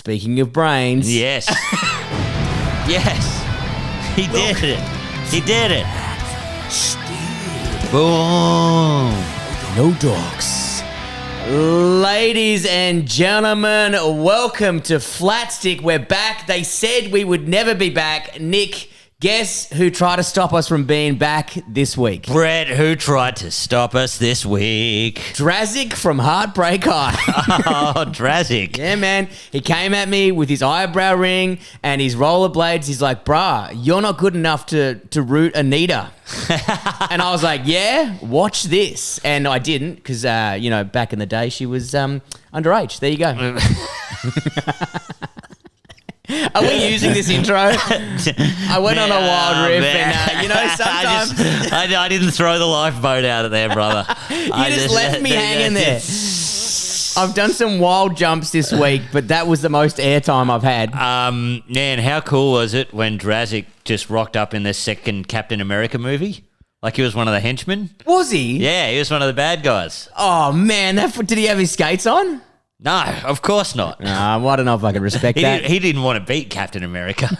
Speaking of brains. Yes. Yes. He did it. He did it. Boom. No dogs. Ladies and gentlemen, welcome to Flatstick. We're back. They said we would never be back. Nick, guess who tried to stop us from being back this week? Brett, who tried to stop us this week? Drazik from Heartbreak High. Oh, Drazik. Yeah, man. He came at me with his eyebrow ring and his rollerblades. He's like, bruh, you're not good enough to root Anita. And I was like, yeah, watch this. And I didn't because, back in the day, she was underage. There you go. Are we using this intro? I went on a wild riff and, sometimes... I didn't throw the lifeboat out of there, brother. You just left me hanging there. I've done some wild jumps this week, but that was the most airtime I've had. Man, how cool was it when Drazik just rocked up in the second Captain America movie? Like he was one of the henchmen? Was he? Yeah, he was one of the bad guys. Oh, man. Did he have his skates on? No, of course not. I don't know if I can respect that. He didn't want to beat Captain America.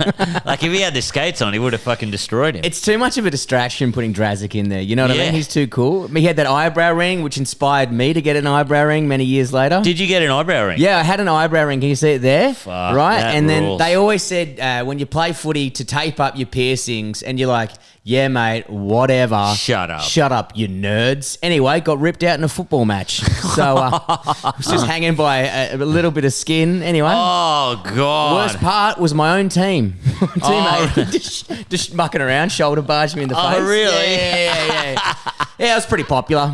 Like, if he had the skates on, he would have fucking destroyed him. It's too much of a distraction putting Drazik in there. You know what I mean? He's too cool. He had that eyebrow ring, which inspired me to get an eyebrow ring many years later. Did you get an eyebrow ring? Yeah, I had an eyebrow ring. Can you see it there? Fuck, right? that And rules. then they always said when you play footy to tape up your piercings, and you're like, yeah, mate, whatever. Shut up. Shut up, you nerds. Anyway, got ripped out in a football match. So I was just hanging by a little bit of skin. Anyway. Oh, God. Worst part was my own team. Teammate just mucking around, shoulder barged me in the face. Oh, really? Yeah. Yeah, it was pretty popular.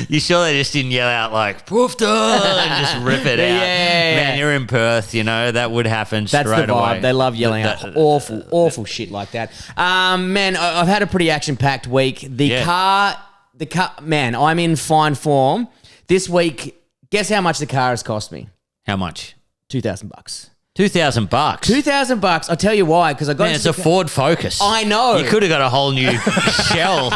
You sure they just didn't yell out like, "Poofda," and just rip it out? Yeah. Man, you're in Perth, that would happen That's straight the vibe. away. They love yelling out awful shit like that. Man, I've had a pretty action-packed week. The car, man, I'm in fine form. This week, guess how much the car has cost me? How much? $2,000. $2,000. $2,000. I'll tell you why, because I got Man, it's a Ford Focus. I know. You could have got a whole new shell.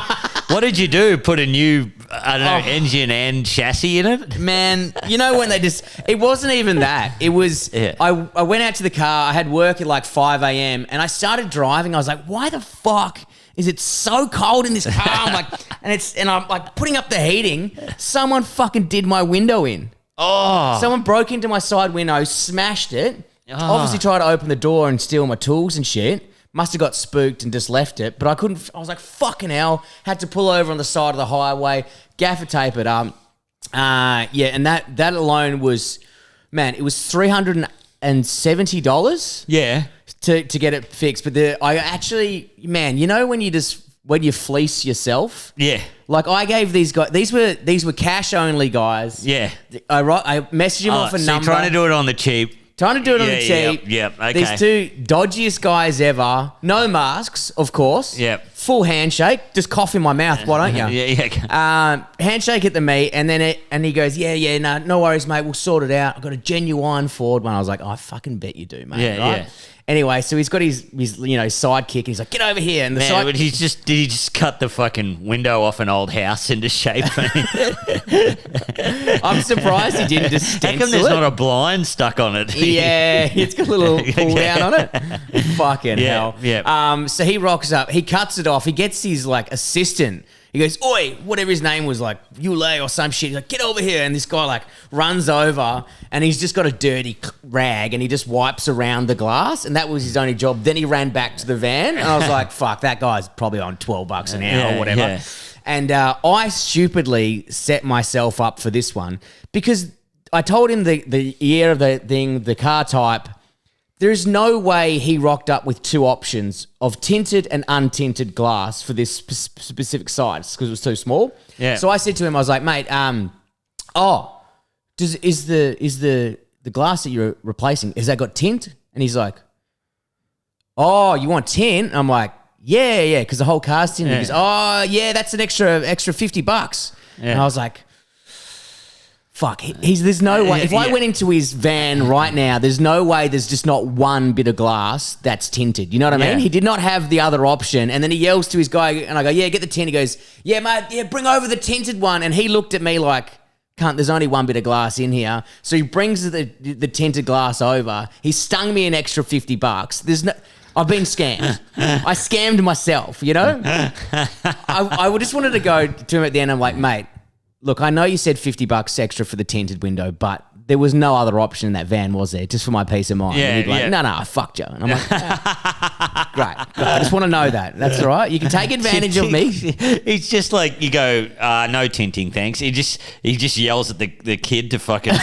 What did you do? Put a new, engine and chassis in it? Man, when it wasn't even that. It was, I went out to the car. I had work at like 5 a.m. and I started driving. I was like, why the fuck is it so cold in this car? I'm like, and I'm like putting up the heating. Someone fucking did my window in. Oh. Someone broke into my side window, smashed it. Obviously tried to open the door and steal my tools and shit. Must have got spooked and just left it. But I couldn't. I was like, fucking hell. Had to pull over on the side of the highway, gaffer tape it up. And that alone was, man, it was $370. Yeah. To get it fixed. But when you fleece yourself. Yeah. Like I gave these guys, these were cash only guys. Yeah. I messaged him off a number. You're trying to do it on the cheap. Trying to do it on the cheap. Yep, okay. These two dodgiest guys ever. No masks, of course. Yep. Full handshake. Just cough in my mouth, why don't you? Yeah. Handshake at the meet, and then he goes, no worries, mate. We'll sort it out. I've got a genuine Ford one. I was like, I fucking bet you do, mate. Yeah, right? yeah. Anyway, so he's got his sidekick, and he's like, get over here. And but did he just cut the fucking window off an old house into shape? I'm surprised he didn't just stencil How come there's not a blind stuck on it? Yeah, it's got a little pull down on it. Fucking hell. Yeah. So he rocks up, he cuts it off, he gets his like assistant. He goes, oi, whatever his name was, like Yule or some shit. He's like, get over here. And this guy like runs over and he's just got a dirty rag and he just wipes around the glass. And that was his only job. Then he ran back to the van. And I was like, fuck, that guy's probably on $12 an hour or whatever. Yeah. And I stupidly set myself up for this one because I told him the year of the thing, the car type. There's no way he rocked up with two options of tinted and untinted glass for this specific size because it was too small. Yeah. So I said to him, I was like, mate, is the glass that you're replacing, has that got tint? And he's like, oh, you want tint? And I'm like, yeah, because the whole car's tinted. Yeah. He goes, oh, yeah, that's an extra $50. Yeah. And I was like, fuck, there's no way. If I went into his van right now, there's no way there's just not one bit of glass that's tinted. You know what I mean? Yeah. He did not have the other option. And then he yells to his guy, and I go, yeah, get the tint. He goes, yeah, mate, yeah, bring over the tinted one. And he looked at me like, Can't. There's only one bit of glass in here. So he brings the tinted glass over. He stung me an extra $50. There's no. I've been scammed. I scammed myself. You know. I just wanted to go to him at the end. I'm like, mate, look, I know you said $50 extra for the tinted window, but there was no other option in that van, was there? Just for my peace of mind. Yeah, and he'd like, no, I fucked you. And I'm like, great. I just want to know that. That's all right. You can take advantage of me. It's just like you go, no tinting, thanks. He just yells at the kid to fucking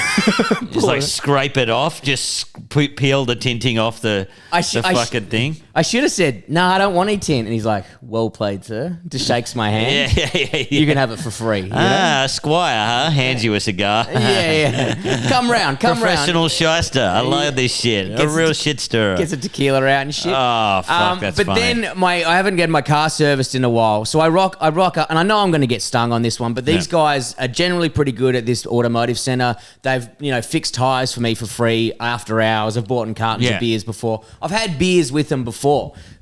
just like scrape it off, just peel the tinting off the fucking thing. I should have said, no, I don't want any tint. And he's like, well played, sir. Just shakes my hand. Yeah. You can have it for free. You know? Squire, huh? Hands you a cigar. Yeah. Come round. Professional shyster. I love this shit. A real shit stirrer. Gets a tequila out and shit. Oh, fuck, that's but funny. then I haven't gotten my car serviced in a while. So I rock up, and I know I'm going to get stung on this one, but these guys are generally pretty good at this automotive center. They've, fixed tires for me for free after hours. I've bought in cartons of beers before. I've had beers with them before.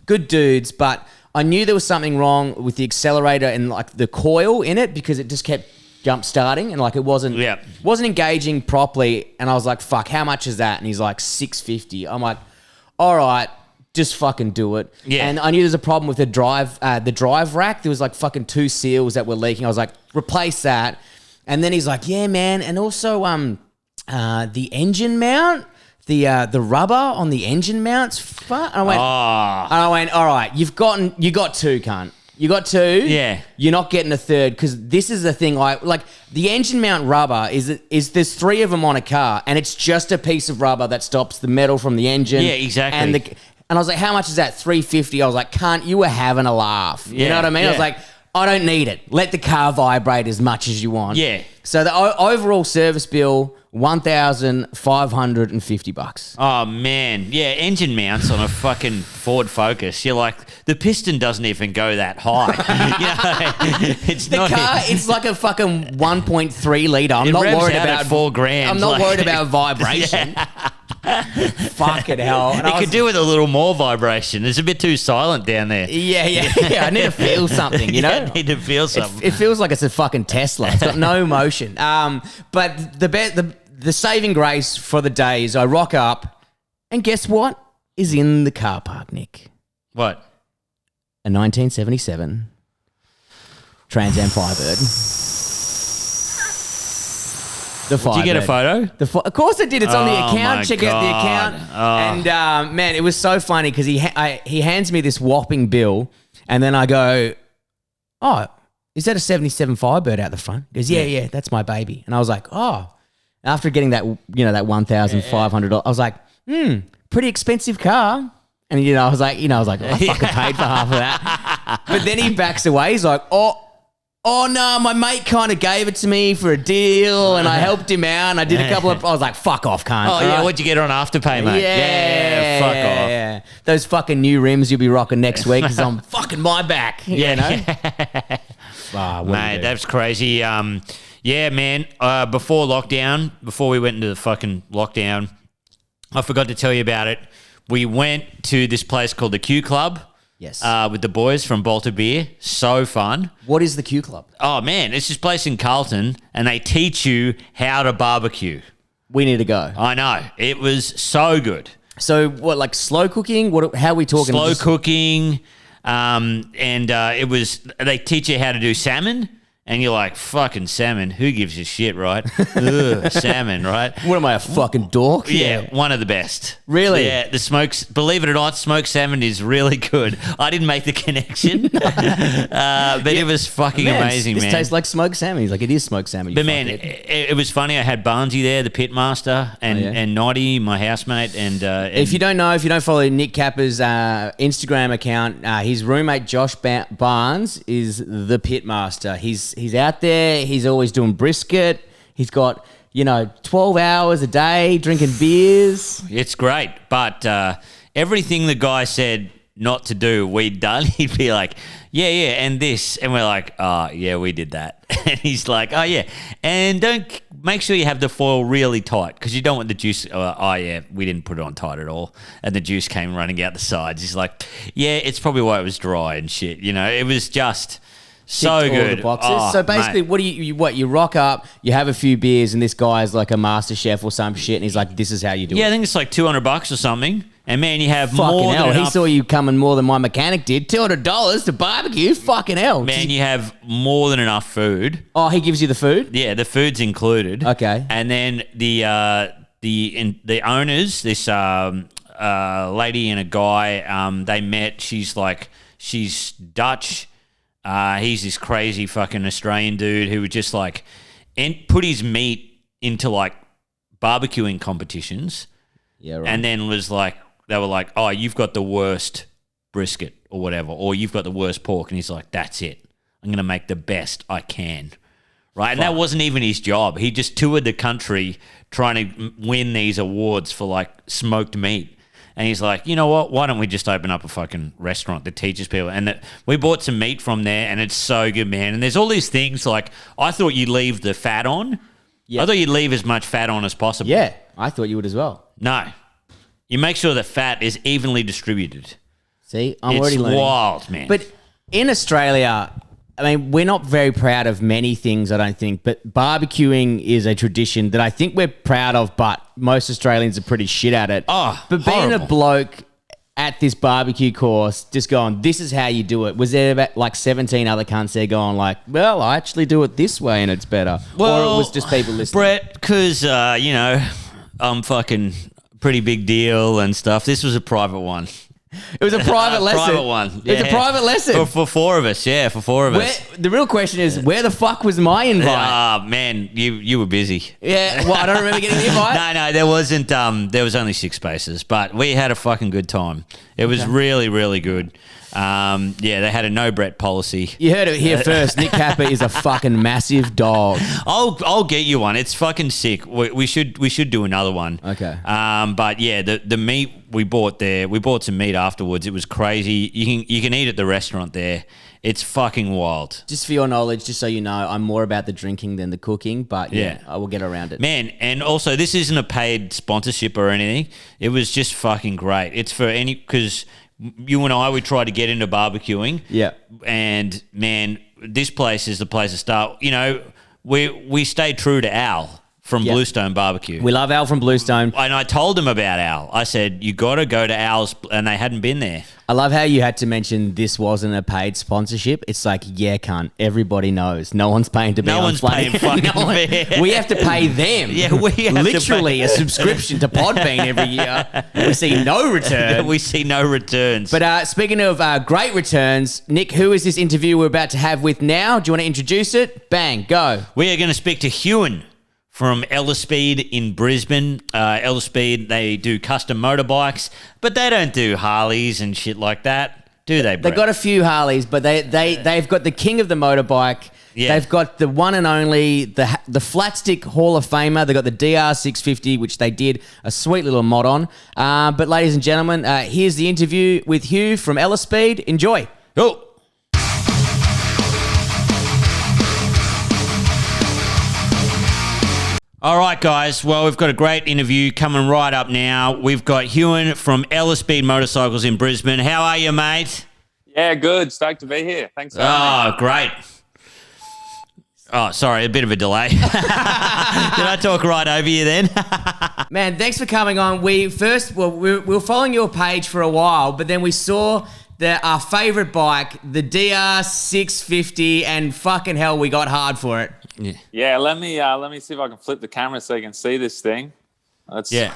Good dudes, but I knew there was something wrong with the accelerator and like the coil in it because it just kept jump starting and like it wasn't engaging properly, and I was like, fuck, how much is that? And he's like, $650. I'm like, all right, just fucking do it. Yeah. And I knew there's a problem with the drive rack. There was like fucking 2 seals that were leaking. I was like, replace that. And then he's like, yeah, man, and also the engine mount, the rubber on the engine mounts. Fuck. And I went, all right, you got 2, cunt. You got 2. Yeah. You're not getting a third because this is the thing. The engine mount rubber is there's 3 of them on a car, and it's just a piece of rubber that stops the metal from the engine. Yeah, exactly. And I was like, how much is that? $350. I was like, cunt, you were having a laugh. You know what I mean? Yeah. I was like, I don't need it. Let the car vibrate as much as you want. Yeah. So the overall service bill, $1,550. Oh, man. Yeah, engine mounts on a fucking Ford Focus. You're like, the piston doesn't even go that high. It's The not. car, it's like a fucking 1.3 litre. I'm not worried about $4,000. I'm not worried about vibration. Fucking hell. And It could do with a little more vibration. It's a bit too silent down there. Yeah. I need to feel something, you know? I need to feel something. It feels like it's a fucking Tesla. It's got no motion. But the saving grace for the day is I rock up, and guess what is in the car park, Nick? What? A 1977 Trans Am Firebird. The Did you get a photo? Of course I did. It's on the Oh, account. my Check out the God. account. Oh. And man, it was so funny because he hands me this whopping bill, and then I go, "Oh, is that a 77 Firebird out the front?" He goes, "Yeah, that's my baby." And I was like, "Oh." After getting that, that $1,500, I was like, pretty expensive car. And I was like, I fucking paid for half of that. But then he backs away. He's like, oh no, my mate kind of gave it to me for a deal, and I helped him out, and I did a couple of. I was like, fuck off, cunt. Oh, yeah. What'd you get on Afterpay, mate? Yeah, fuck off. Yeah. Those fucking new rims you'll be rocking next week because I'm fucking my back. You know? Mate, that's crazy. Yeah, man. Before we went into the fucking lockdown, I forgot to tell you about it. We went to this place called the Q Club. Yes. With the boys from Bolter Beer. So fun. What is the Q Club? Oh, man. It's this place in Carlton, and they teach you how to barbecue. We need to go. I know. It was so good. So what, like slow cooking? How are we talking? Slow cooking. They teach you how to do salmon. And you're like, fucking salmon, who gives a shit, right? Ugh, salmon, right? What am I, a fucking dork? Yeah, one of the best. Really? Yeah, believe it or not, smoked salmon is really good. I didn't make the connection, but it was fucking amazing, man. This tastes like smoked salmon. He's like, it is smoked salmon. But man, it was funny. I had Barnesy there, the pitmaster, and Noddy, my housemate. And if you don't follow Nick Capper's Instagram account, his roommate Josh Barnes is the pitmaster. He's out there. He's always doing brisket. He's got 12 hours a day drinking beers. It's great, but everything the guy said not to do, we'd done. He'd be like, yeah, and this. And we're like, oh, yeah, we did that. And he's like, oh, yeah. And don't make sure you have the foil really tight because you don't want the juice. Oh, yeah, we didn't put it on tight at all. And the juice came running out the sides. He's like, yeah, it's probably why it was dry and shit. It was just So ticked all good. the boxes. Oh, So basically, mate. what do you rock up, you have a few beers, and this guy's like a master chef or some shit, and he's like, "This is how you do Yeah, I it." think it's like $200 or something. And man, you have Fucking more hell, than he enough. saw you coming more than my mechanic did. $200 to barbecue. Fucking hell, Man, you have more than enough food. Oh, he gives you the food. Yeah, the food's included. Okay. And then the owners, this lady and a guy, they met. She's Dutch. He's this crazy fucking Australian dude who would just like put his meat into like barbecuing competitions. Yeah, right. And then they were like, oh, you've got the worst brisket or whatever, or you've got the worst pork. And he's like, that's it. I'm going to make the best I can. Right? And that wasn't even his job. He just toured the country trying to win these awards for like smoked meat. And he's like, you know what? Why don't we just open up a fucking restaurant that teaches people? And we bought some meat from there, and it's so good, man. And there's all these things like, I thought you'd leave the fat on. Yeah. I thought you'd leave as much fat on as possible. Yeah, I thought you would as well. No. You make sure the fat is evenly distributed. See, I'm It's already learning. wild, man. But in Australia, I mean, we're not very proud of many things, I don't think, but barbecuing is a tradition that I think we're proud of, but most Australians are pretty shit at it. Oh, but being horrible. a bloke at this barbecue course, just going, this is how you do it. Was there about like 17 other cunts there going like, well, I actually do it this way and it's better? Or it was just people listening? Brett, because, I'm fucking pretty big deal and stuff. This was a private one. It was a private lesson. Private one. It was a private lesson. For four of us, yeah, for four of us. The real question is, where the fuck was my invite? Ah, man, you were busy. Yeah, well, I don't remember getting the invite. No, there wasn't. There was only 6 spaces, but we had a fucking good time. It was really, really good. Yeah, they had a no Brett policy. You heard it here first. Nick Capper is a fucking massive dog. I'll get you one. It's fucking sick. We should do another one. Okay. But yeah, the meat we bought there. We bought some meat afterwards. It was crazy. You can eat at the restaurant there. It's fucking wild. Just for your knowledge, just so you know, I'm more about the drinking than the cooking, but yeah, I will get around it. Man, and also this isn't a paid sponsorship or anything. It was just fucking great. It's for because you and I, we tried to get into barbecuing. Yeah. And man, this place is the place to start. You know, we stayed true to Al from Bluestone Barbecue. We love Al from Bluestone. And I told them about Al. I said, you got to go to Al's, and they hadn't been there. I love how you had to mention this wasn't a paid sponsorship. It's like, yeah, cunt. Everybody knows. No one's paying to be No on one's bloody- paying fucking No one- fee. We have to pay them. Yeah, we have to literally pay- a subscription to Podbean every year. We see no return. We see no returns. But speaking of great returns, Nick, who is this interview we're about to have with now? Do you want to introduce it? Bang, go. We are going to speak to Hewan from Ellerspeed in Brisbane. Ellerspeed, they do custom motorbikes, but they don't do Harleys and shit like that, do they, Brett? They've got a few Harleys, but they've got the king of the motorbike. Yeah. They've got the one and only, the Flat Stick Hall of Famer. They've got the DR650, which they did a sweet little mod on. But ladies and gentlemen, here's the interview with Hugh from Ellerspeed. Enjoy. Oh. All right, guys. Well, we've got a great interview coming right up now. We've got Hewan from Ellerspeed Motorcycles in Brisbane. How are you, mate? Yeah, good. Stoked to be here. Thanks for having me. Oh, great. Oh, sorry, a bit of a delay. Did I talk right over you then? Man, thanks for coming on. We were following your page for a while, but then we saw our favourite bike, the DR650, and fucking hell, we got hard for it. Yeah, let me see if I can flip the camera so you can see this thing. Yeah.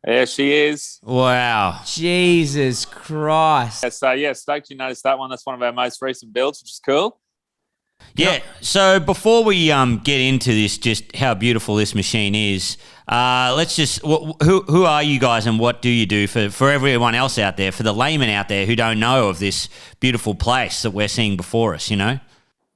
There she is. Wow. Jesus Christ. So stoked you noticed that one. That's one of our most recent builds, which is cool. Yeah. So before we get into this, just how beautiful this machine is, let's just who are you guys and what do you do for everyone else out there, for the layman out there who don't know of this beautiful place that we're seeing before us, you know?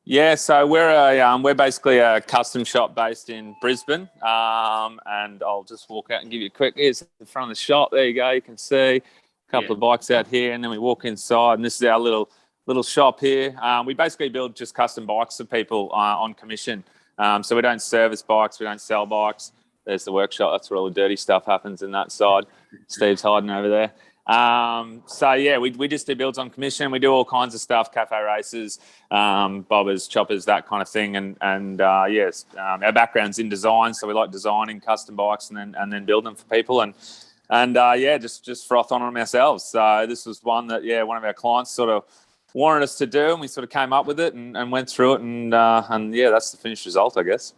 Yeah, so we're basically a custom shop based in Brisbane, and I'll just walk out and give you a quick. Here's the front of the shop. There you go. You can see a couple of bikes out here, and then we walk inside, and this is our little shop here. We basically build just custom bikes for people on commission. So we don't service bikes, we don't sell bikes. There's the workshop. That's where all the dirty stuff happens in that side. Steve's hiding over there. So yeah, we just do builds on commission. We do all kinds of stuff, cafe races, bobbers, choppers, that kind of thing. And yes, our background's in design, so we like designing custom bikes and then build them for people and yeah, just froth on them ourselves. So this was one that one of our clients sort of wanted us to do, and we sort of came up with it and went through it, and yeah, that's the finished result, I guess.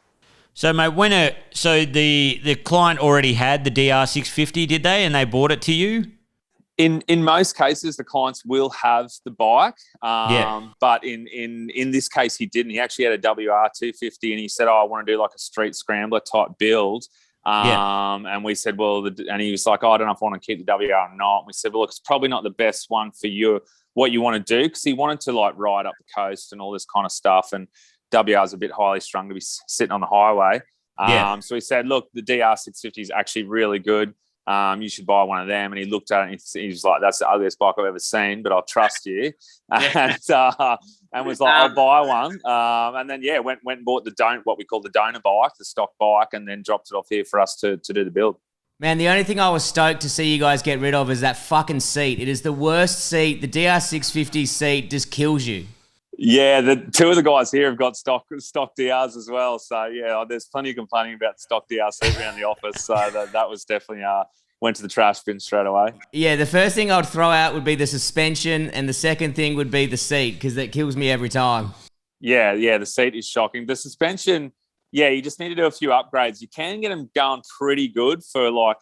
So, mate, so the client already had the DR650, did they? And they bought it to you? In most cases, the clients will have the bike, but in this case, he didn't. He actually had a WR250, and he said, "Oh, I want to do like a street scrambler type build." And we said, "Well," and he was like, "Oh, I don't know if I want to keep the WR or not." And we said, "Well, look, it's probably not the best one for you. What you want to do?" Because he wanted to like ride up the coast and all this kind of stuff, and WR is a bit highly strung to be sitting on the highway. So he said, "Look, the DR650 is actually really good. You should buy one of them." And he looked at it and he was like, "That's the ugliest bike I've ever seen, but I'll trust you." And was like, "I'll buy one." And then went and bought what we call the donor bike, the stock bike, and then dropped it off here for us to do the build. Man, the only thing I was stoked to see you guys get rid of is that fucking seat. It is the worst seat. The DR650 seat just kills you. Yeah, the two of the guys here have got stock DRs as well. So yeah, there's plenty of complaining about stock DR seat around the office. So that was definitely went to the trash bin straight away. Yeah, the first thing I'd throw out would be the suspension, and the second thing would be the seat, because that kills me every time. Yeah, the seat is shocking. The suspension, you just need to do a few upgrades. You can get them going pretty good for like,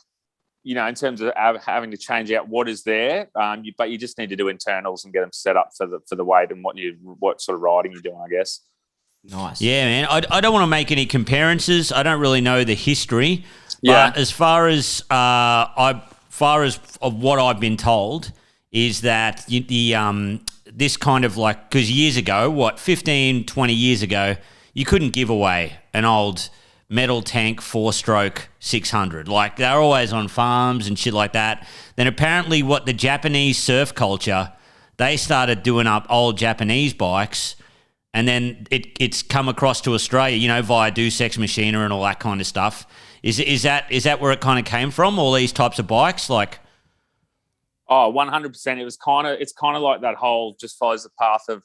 in terms of having to change out what is there, but you just need to do internals and get them set up for the weight and what sort of riding you're doing, I guess. Nice. Yeah, man. I don't want to make any comparisons. I don't really know the history. But as far as of what I've been told is that this kind of like, because years ago, 15, 20 years ago, you couldn't give away an old metal tank 4-stroke 600. Like, they're always on farms and shit like that. Then apparently the Japanese surf culture, they started doing up old Japanese bikes, and then it's come across to Australia, via Deus Ex Machina and all that kind of stuff. Is that where it kind of came from, all these types of bikes? Like, oh, 100%. It's kind of like that whole just follows the path of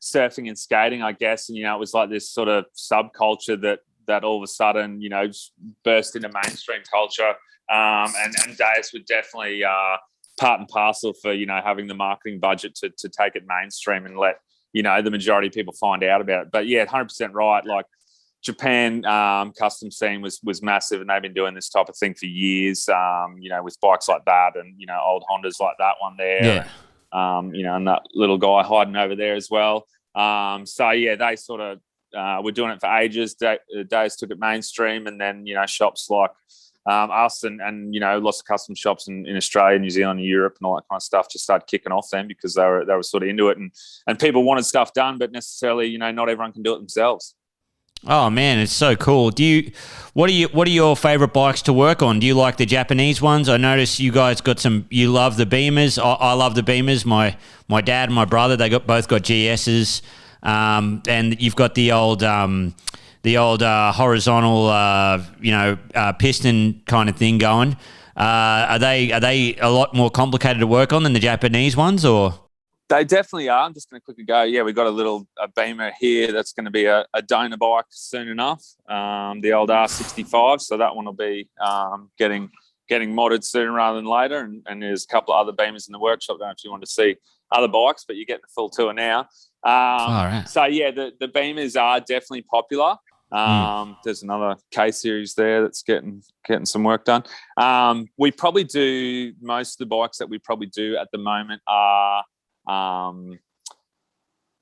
surfing and skating, I guess. And, it was like this sort of subculture that all of a sudden, burst into mainstream culture. And Deus would definitely part and parcel for, having the marketing budget to take it mainstream and let, the majority of people find out about it. But yeah, 100% right. Like, Japan custom scene was massive, and they've been doing this type of thing for years, with bikes like that and, old Hondas like that one there. Yeah. And that little guy hiding over there as well. So, yeah, they sort of were doing it for ages. Deus took it mainstream, and then, shops like us and lots of custom shops in Australia, New Zealand, and Europe and all that kind of stuff just started kicking off then, because they were sort of into it, and people wanted stuff done, but necessarily, not everyone can do it themselves. Oh man, it's so cool. What are your favorite bikes to work on? Do you like the Japanese ones? I noticed you guys got some. You love the Beamers. I love the Beamers. My dad and my brother, they both got GSs. And you've got the old horizontal, piston kind of thing going. Are they a lot more complicated to work on than the Japanese ones, or? They definitely are. I'm just going to quickly go. Yeah, we've got a Beamer here that's going to be a donor bike soon enough. The old R65. So that one will be getting modded sooner rather than later. And there's a couple of other Beamers in the workshop. I don't know if you want to see other bikes, but you're getting the full tour now. All right. So yeah, the Beamers are definitely popular. There's another K series there that's getting some work done. We probably do most of the bikes that we probably do at the moment are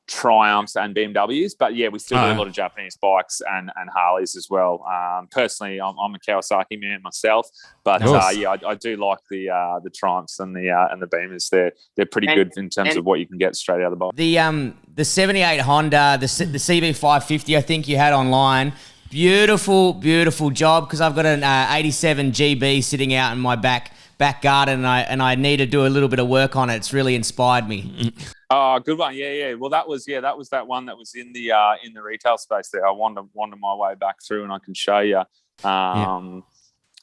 Triumphs and BMWs, but yeah, we still do a lot of Japanese bikes and Harleys as well. Personally, I'm a Kawasaki man myself, but I do like the Triumphs and the Beamers. They're pretty good in terms of what you can get straight out of the box. The 78 Honda, the CB550, I think you had online. Beautiful job, because I've got an 87 GB sitting out in my back garden, and I need to do a little bit of work on it. It's really inspired me. Oh, good one. Yeah. Well, that was that one that was in the retail space there. I wandered my way back through, and I can show you.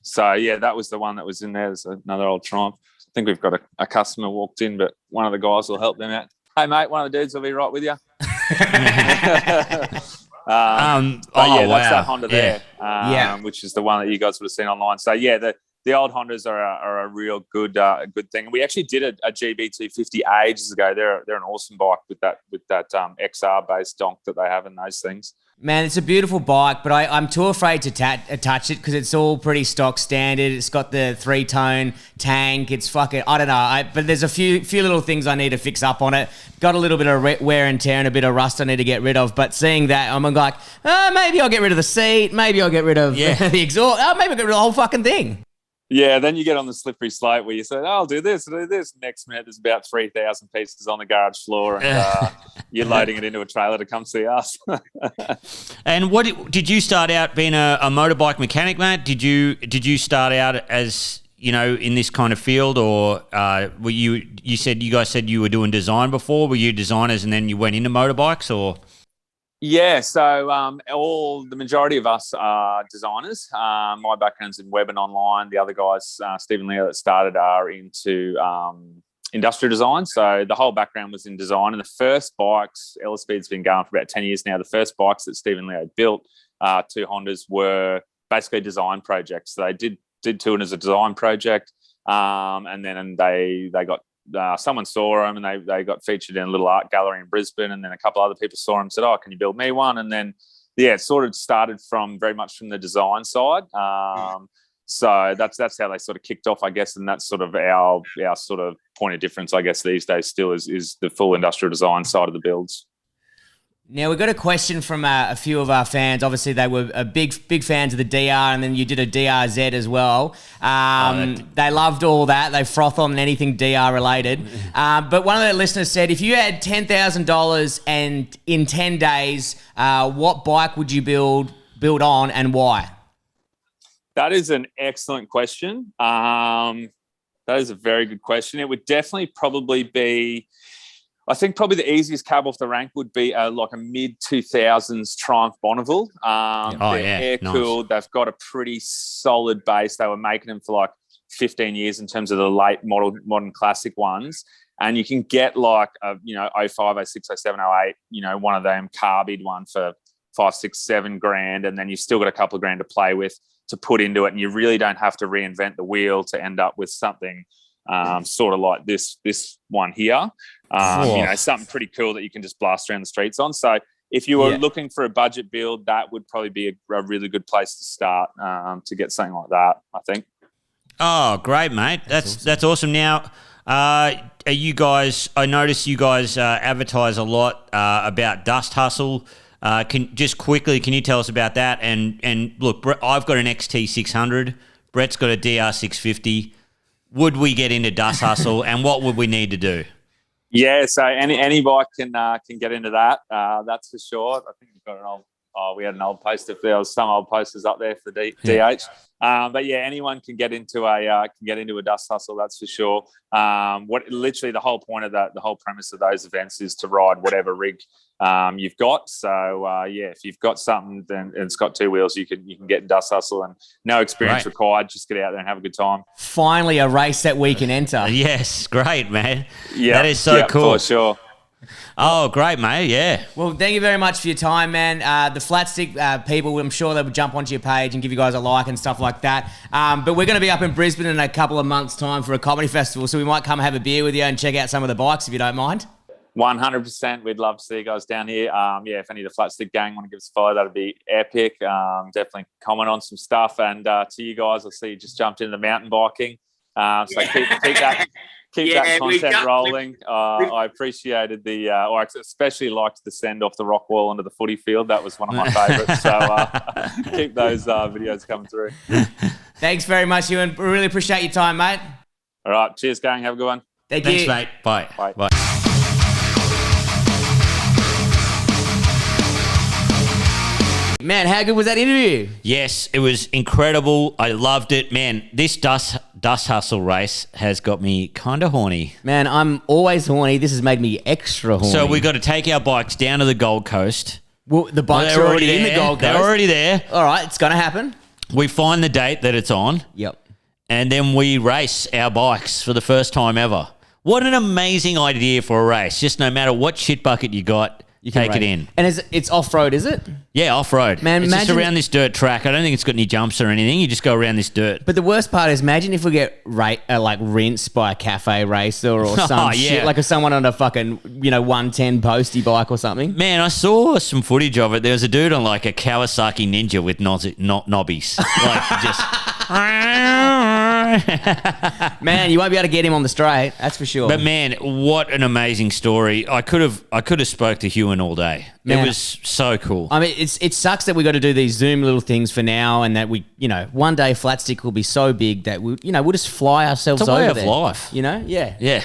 So yeah, that was the one that was in there. There's another old Triumph. I think we've got a customer walked in, but one of the guys will help them out. Hey mate, one of the dudes will be right with you. That's that Honda there, which is the one that you guys would have seen online. So yeah, the old Hondas are a real good thing. We actually did a GB250 ages ago. They're an awesome bike with that XR based donk that they have in those things. Man, it's a beautiful bike, but I'm too afraid to touch it because it's all pretty stock standard. It's got the 3-tone tank. It's fucking, I don't know. But there's a few little things I need to fix up on it. Got a little bit of wear and tear and a bit of rust I need to get rid of. But seeing that, I'm like, maybe I'll get rid of the seat. Maybe I'll get rid of the exhaust. Maybe I'll get rid of the whole fucking thing. Yeah, then you get on the slippery slope where you say, I'll do this, do this. Next minute, there's about 3,000 pieces on the garage floor and you're loading it into a trailer to come see us. And what did you start out being a motorbike mechanic, Matt? Did you start out as, in this kind of field, or were you guys said you were doing design before? Were you designers and then you went into motorbikes, or? Yeah, so the majority of us are designers. My background's in web and online. The other guys, Steve and Leo, that started are into industrial design. So the whole background was in design. And the first bikes, Ellispeed's been going for about 10 years now. The first bikes that Steve and Leo built, 2 Hondas, were basically design projects. So they did two as a design project, and then they got. Someone saw them and they got featured in a little art gallery in Brisbane, and then a couple other people saw them and said, can you build me one? And then, it sort of started very much from the design side. So that's how they sort of kicked off, I guess, and that's sort of our sort of point of difference, I guess, these days still is the full industrial design side of the builds. Now, we got a question from a few of our fans. Obviously, they were big fans of the DR, and then you did a DRZ as well. They loved all that. They froth on anything DR related. But one of the listeners said, if you had $10,000 and in 10 days, what bike would you build on and why? That is an excellent question. That is a very good question. It would definitely probably be... I think probably the easiest cab off the rank would be like a mid-2000s Triumph Bonneville. They're air-cooled. Nice. They've got a pretty solid base. They were making them for like 15 years in terms of the late modern classic ones. And you can get like a 05, 06, 07, 08, one of them carbide one for 5, 6, 7 grand. And then you've still got a couple of grand to play with to put into it. And you really don't have to reinvent the wheel to end up with something sort of like this one here. Something pretty cool that you can just blast around the streets on. So if you were looking for a budget build, that would probably be a really good place to start to get something like that, I think. Oh, great, mate. That's awesome. Now, are you guys, I notice you guys advertise a lot about Dust Hustle. Can you tell us about that? And look, I've got an XT600. Brett's got a DR650. Would we get into Dust Hustle, and what would we need to do? Yeah, so any bike can get into that. That's for sure. I think we've got an old. We had an old poster. There was some old posters up there for DH. But yeah, anyone can get into a Dust Hustle. That's for sure. Literally the whole point of that, the whole premise of those events is to ride whatever rig you've got. So if you've got something and it's got 2 wheels, you can get in Dust Hustle, and no experience required. Just get out there and have a good time. Finally, a race that we can enter. Yes, great, man. Yeah, that is so cool. For sure. Oh, great, mate. Yeah. Well, thank you very much for your time, man. The Flat Stick people, I'm sure they will jump onto your page and give you guys a like and stuff like that. But we're going to be up in Brisbane in a couple of months' time for a comedy festival, so we might come have a beer with you and check out some of the bikes if you don't mind. 100%. We'd love to see you guys down here. If any of the Flat Stick gang want to give us a follow, that'd be epic. Definitely comment on some stuff. And to you guys, I see you just jumped into the mountain biking. Keep that content rolling. I appreciated I especially liked the send off the rock wall onto the footy field. That was one of my favourites. So keep those videos coming through. Thanks very much, Ewan. We really appreciate your time, mate. All right. Cheers, gang. Have a good one. Thanks, mate. Bye. Bye. Man, how good was that interview? Yes, it was incredible. I loved it. Man, this Dust Hustle race has got me kind of horny. Man, I'm always horny. This has made me extra horny. So we got to take our bikes down to the Gold Coast. Well, the bikes are already in the Gold Coast. They're already there. All right, it's going to happen. We find the date that it's on, Yep. and then we race our bikes for the first time ever. What an amazing idea for a race. Just no matter what shit bucket you got, you take it in. And it's off-road, is it? Yeah, off-road. Man, it's just imagine- around this dirt track. I don't think it's got any jumps or anything. You just go around this dirt. But the worst part is, imagine if we get like rinsed by a cafe racer or some shit, like someone on a fucking 110 postie bike or something. Man, I saw some footage of it. There was a dude on like a Kawasaki Ninja with knobbies. Like just... Man, you won't be able to get him on the straight. That's for sure. But man, what an amazing story! I could have spoke to Hewan all day. Man, it was so cool. I mean, it sucks that we got to do these Zoom little things for now, and that we, one day Flat Stick will be so big that we'll just fly ourselves It's a over way of there. life. Yeah. Yeah,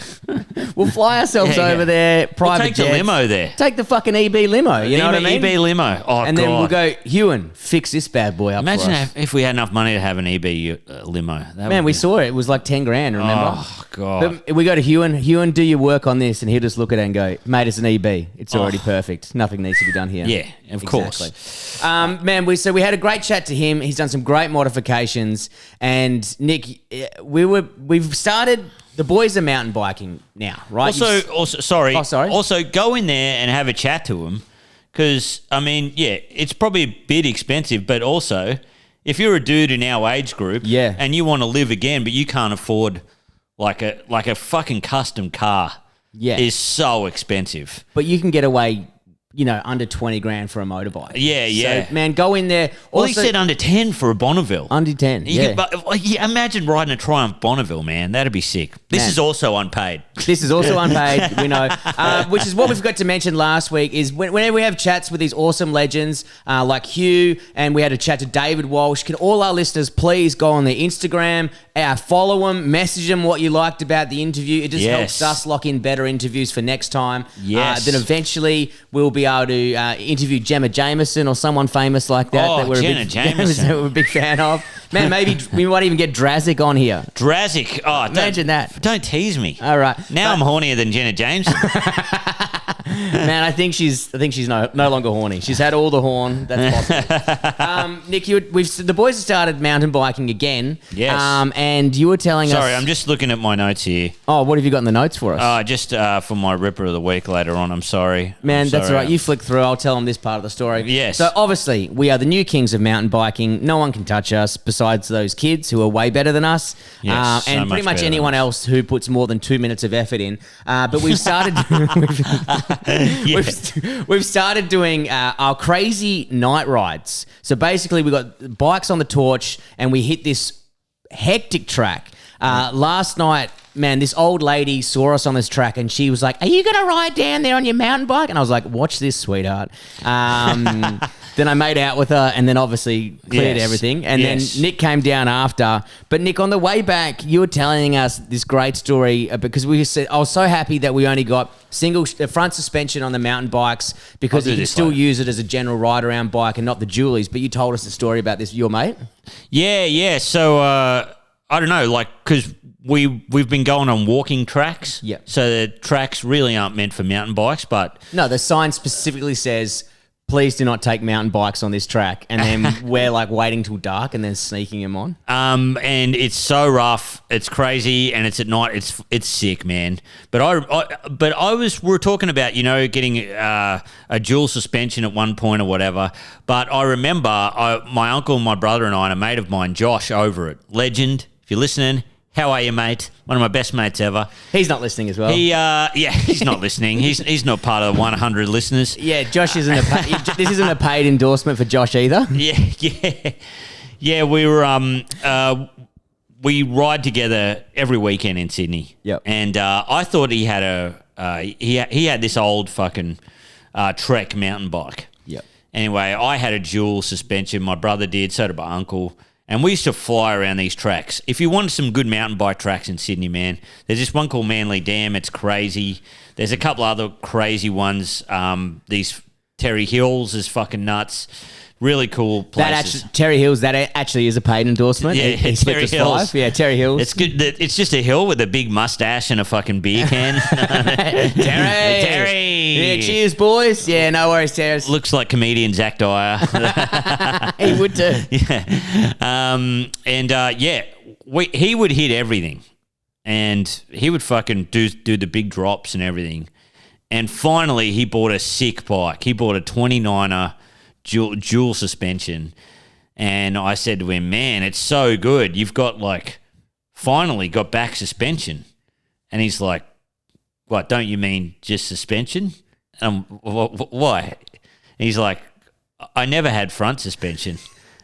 We'll fly ourselves Yeah, over yeah. there. Private take the jets. limo there. Take the fucking EB limo. You know what I mean? EB limo. Oh, and God. then we'll go, Hewan, fix this bad boy up Imagine for us. if we had enough money to have an EB limo. That Man, would we be- saw it. It was like 10 grand, remember? Oh God. But we go to Hewan. Hewan, do your work on this, and he'll just look at it and go, "Mate, it's an EB. It's already perfect. Nothing needs to be done here." Yeah, of course. Man, we had a great chat to him. He's done some great modifications, and Nick, we've started. The boys are mountain biking now, right? Sorry. Oh, sorry. Also, go in there and have a chat to them, because I mean, yeah, it's probably a bit expensive, but also, if you're a dude in our age group, Yeah. and you want to live again, but you can't afford like a fucking custom car, Yeah. is so expensive. But you can get away, under 20 grand for a motorbike. Yeah, yeah. So, man, go in there. Well, Also, he said under 10 for a Bonneville. under 10. You Yeah. could- but, imagine riding a Triumph Bonneville, man. That'd be sick. This Man. is also unpaid. This is also unpaid, we know. Which is what we forgot to mention last week is whenever we have chats with these awesome legends like Hugh, and we had a chat to David Walsh, can all our listeners please go on their Instagram, follow them, message them what you liked about the interview. It just helps Yes. us lock in better interviews for next time. Yes. Then eventually we'll be able to interview Gemma Jameson or someone famous like that. Oh, that we're Jenna a big, Jameson. that we're a big fan of. Man, maybe we might even get Drazik on here. Drazik. Oh, Imagine that. Don't tease me. All right. Now I'm hornier than Jenna Jameson. Man, I think she's no longer horny. She's had all the horn. That's possible. Nick, the boys have started mountain biking again. Yes. And you were telling us. Sorry, I'm just looking at my notes here. Oh, what have you got in the notes for us? Just for my Ripper of the Week later on. I'm sorry. Man, I'm that's sorry. all right. You flick through. I'll tell them this part of the story. Yes. So obviously, we are the new kings of mountain biking. No one can touch us besides those kids who are way better than us. Yes, so and pretty much much better anyone than us. else who puts more than 2 minutes of effort in. But we've started. Yeah. We've started doing our crazy night rides. So basically, we got bikes on the torch, and we hit this hectic track. Last night, man, this old lady saw us on this track, and she was like, "Are you going to ride down there on your mountain bike?" And I was like, "Watch this, sweetheart." Then I made out with her, and then obviously cleared Yes. everything. And Yes. then Nick came down after. But Nick, on the way back, you were telling us this great story because we said I was so happy that we only got single front suspension on the mountain bikes because I'll do you can this still later. use it as a general ride around bike and not the Julies. But you told us a story about this, your mate. Yeah. So I don't know, like, because we've been going on walking tracks. Yeah. So the tracks really aren't meant for mountain bikes, but No, the sign specifically says, "Please do not take mountain bikes on this track." And then we're like waiting till dark and then sneaking them on. and it's so rough, it's crazy, and it's at night. It's sick, man. But we were talking about getting a dual suspension at one point or whatever. But I remember my uncle and my brother and I and a mate of mine, Josh, over it. Legend, if you're listening, how are you, mate? One of my best mates ever. He's not listening as well. He's not listening. He's not part of the 100 listeners. Yeah, Josh isn't this isn't a paid endorsement for Josh either. Yeah. We were we ride together every weekend in Sydney. Yep. And I thought he had he had this old fucking Trek mountain bike. Yep. Anyway, I had a dual suspension. My brother did. So did my uncle. And we used to fly around these tracks. If you want some good mountain bike tracks in Sydney, man, there's this one called Manly Dam. It's crazy. There's a couple other crazy ones. These Terry Hills is fucking nuts. Really cool That places. actually, Terry Hills, that actually is a paid endorsement. Yeah, He slipped Terry us Hills. 5. Yeah, Terry Hills. It's good. It's just a hill with a big mustache and a fucking beer can. Terry. Yeah, cheers, boys. Yeah, no worries, Terry. Looks like comedian Zach Dyer. He would too. He would hit everything, and he would fucking do the big drops and everything. And finally, he bought a sick bike. He bought a 29er dual suspension, and I said to him, "Man, it's so good. You've got finally got back suspension." And he's like, "What? Don't you mean just suspension?" Why? He's like, "I never had front suspension."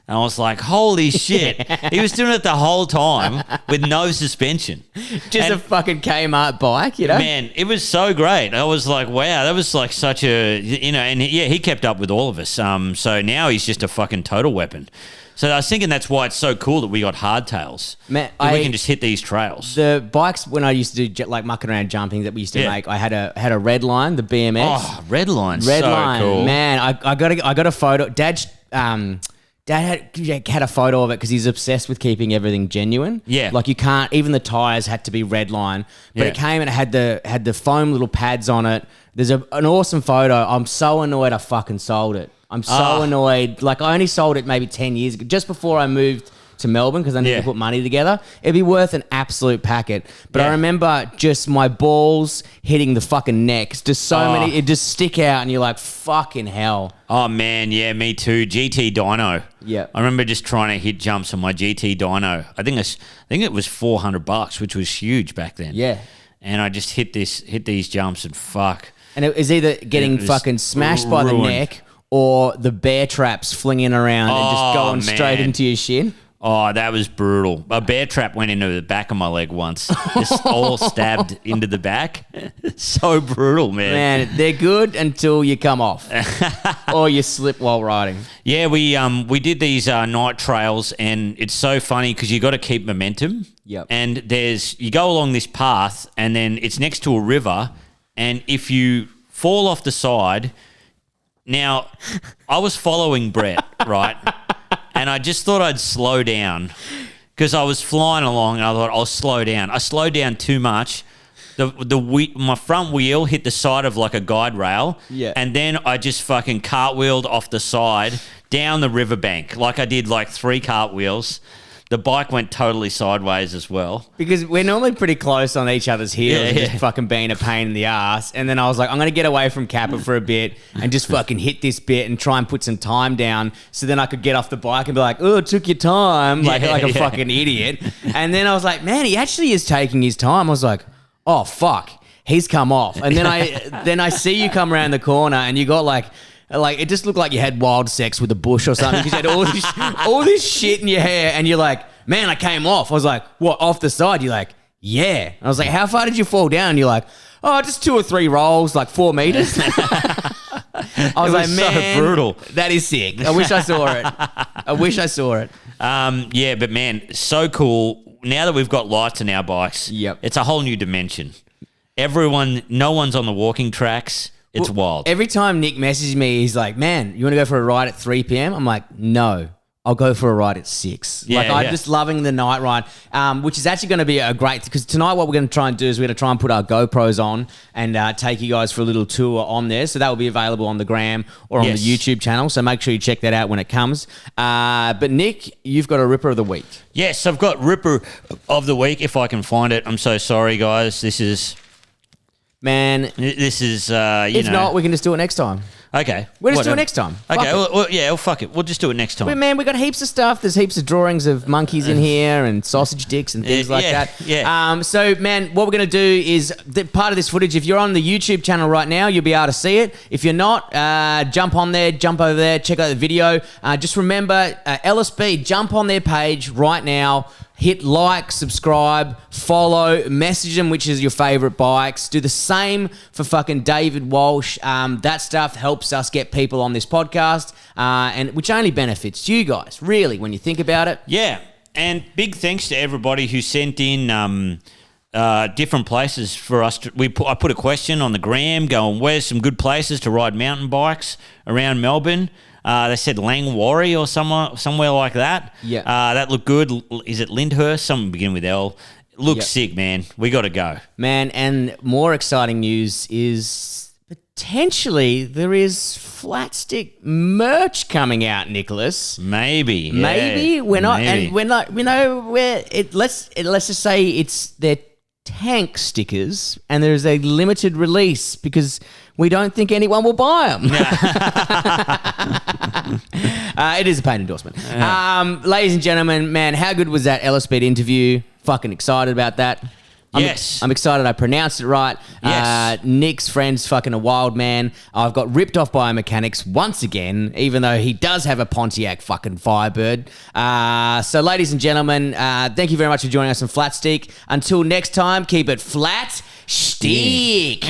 And I was like, holy shit. He was doing it the whole time with no suspension. Just a fucking Kmart bike, you know? Man, it was so great. I was like, wow, that was such a, and he kept up with all of us. So now he's just a fucking total weapon. So I was thinking that's why it's so cool that we got hardtails. Man, we can just hit these trails. The bikes, when I used to do mucking around jumping that we used to make, I had a Redline, the BMX. Oh, Redline, Redline, so cool. man, I got a photo. Dad had a photo of it because he's obsessed with keeping everything genuine. Yeah. Like you can't, even the tires had to be Redline. But it came and it had the foam little pads on it. There's an awesome photo. I'm so annoyed I fucking sold it. I'm so annoyed. Like I only sold it maybe 10 years ago, just before I moved to Melbourne because I needed to put money together. It'd be worth an absolute packet. But I remember just my balls hitting the fucking necks. Just so many, it just stick out and you're like, fucking hell. Oh, man, yeah, me too. GT Dyno. Yeah. I remember just trying to hit jumps on my GT Dyno. I think it was $400, which was huge back then. Yeah. And I just hit these jumps and fuck. And it was either getting fucking smashed by the neck or the bear traps flinging around and just going straight into your shin. Oh, that was brutal. A bear trap went into the back of my leg once. Just all stabbed into the back. So brutal, man. Man, they're good until you come off or you slip while riding. Yeah, we did these night trails, and it's so funny because you got to keep momentum. Yep. And you go along this path, and then it's next to a river, and if you fall off the side, now I was following Brett, right? And I just thought I'd slow down because I was flying along and I thought I'll slow down. I slowed down too much. My front wheel hit the side of like a guide rail. Yeah. And then I just fucking cartwheeled off the side down the riverbank. Like I did like 3 cartwheels. The bike went totally sideways as well. Because we're normally pretty close on each other's heels, just fucking being a pain in the ass. And then I was like, I'm going to get away from Kappa for a bit and just fucking hit this bit and try and put some time down so then I could get off the bike and be like, oh, it took your time, like a fucking idiot. And then I was like, man, he actually is taking his time. I was like, oh, fuck, he's come off. And then I see you come around the corner and you got like it just looked like you had wild sex with a bush or something because you had all this shit in your hair and you're like, man, I came off. I was like, what, off the side? You're like, yeah. I was like, how far did you fall down? You're like, oh, just 2 or 3 rolls, like 4 meters. I was like, man, so brutal. That is sick. I wish I saw it. Yeah, but man, so cool. Now that we've got lights in our bikes, it's a whole new dimension. No one's on the walking tracks. It's wild. Every time Nick messages me, he's like, man, you want to go for a ride at 3 p.m.? I'm like, no. I'll go for a ride at 6. I'm just loving the night ride, which is actually going to be a great, because tonight what we're going to try and do is we're going to try and put our GoPros on and take you guys for a little tour on there. So that will be available on the gram or on the YouTube channel. So make sure you check that out when it comes. But Nick, you've got a Ripper of the Week. Yes, I've got Ripper of the Week if I can find it. I'm so sorry, guys. This is... If not, we can just do it next time. Okay. We'll just do it next time. Okay, well, fuck it. We'll just do it next time. But man, we got heaps of stuff. There's heaps of drawings of monkeys in here and sausage dicks and things like that. Yeah. So, man, what we're going to do is, part of this footage, if you're on the YouTube channel right now, you'll be able to see it. If you're not, jump on there, jump over there, check out the video. Just remember, LSB, jump on their page right now. Hit like, subscribe, follow, message them which is your favourite bikes. Do the same for fucking David Walsh. That stuff helps us get people on this podcast, and which only benefits you guys, really, when you think about it. Yeah, and big thanks to everybody who sent in different places for us. I put a question on the gram going, where's some good places to ride mountain bikes around Melbourne? They said Langwarry or somewhere like that. Yeah. That looked good. Is it Lyndhurst? Something begin with L. Looks sick, man. We got to go. Man, and more exciting news is potentially there is flat stick merch coming out, Nicholas. Maybe. Yeah. Maybe we're not, Maybe. and we're not. You know, let's just say it's their tank stickers, and there's a limited release because we don't think anyone will buy them. It is a paid endorsement. Ladies and gentlemen, man, how good was that Ellis Speed interview? Fucking excited about that. Yes. I'm excited I pronounced it right. Yes. Nick's friend's fucking a wild man. I've got ripped off by mechanics once again, even though he does have a Pontiac fucking Firebird. So, ladies and gentlemen, thank you very much for joining us on Flat Stick. Until next time, keep it flat stick.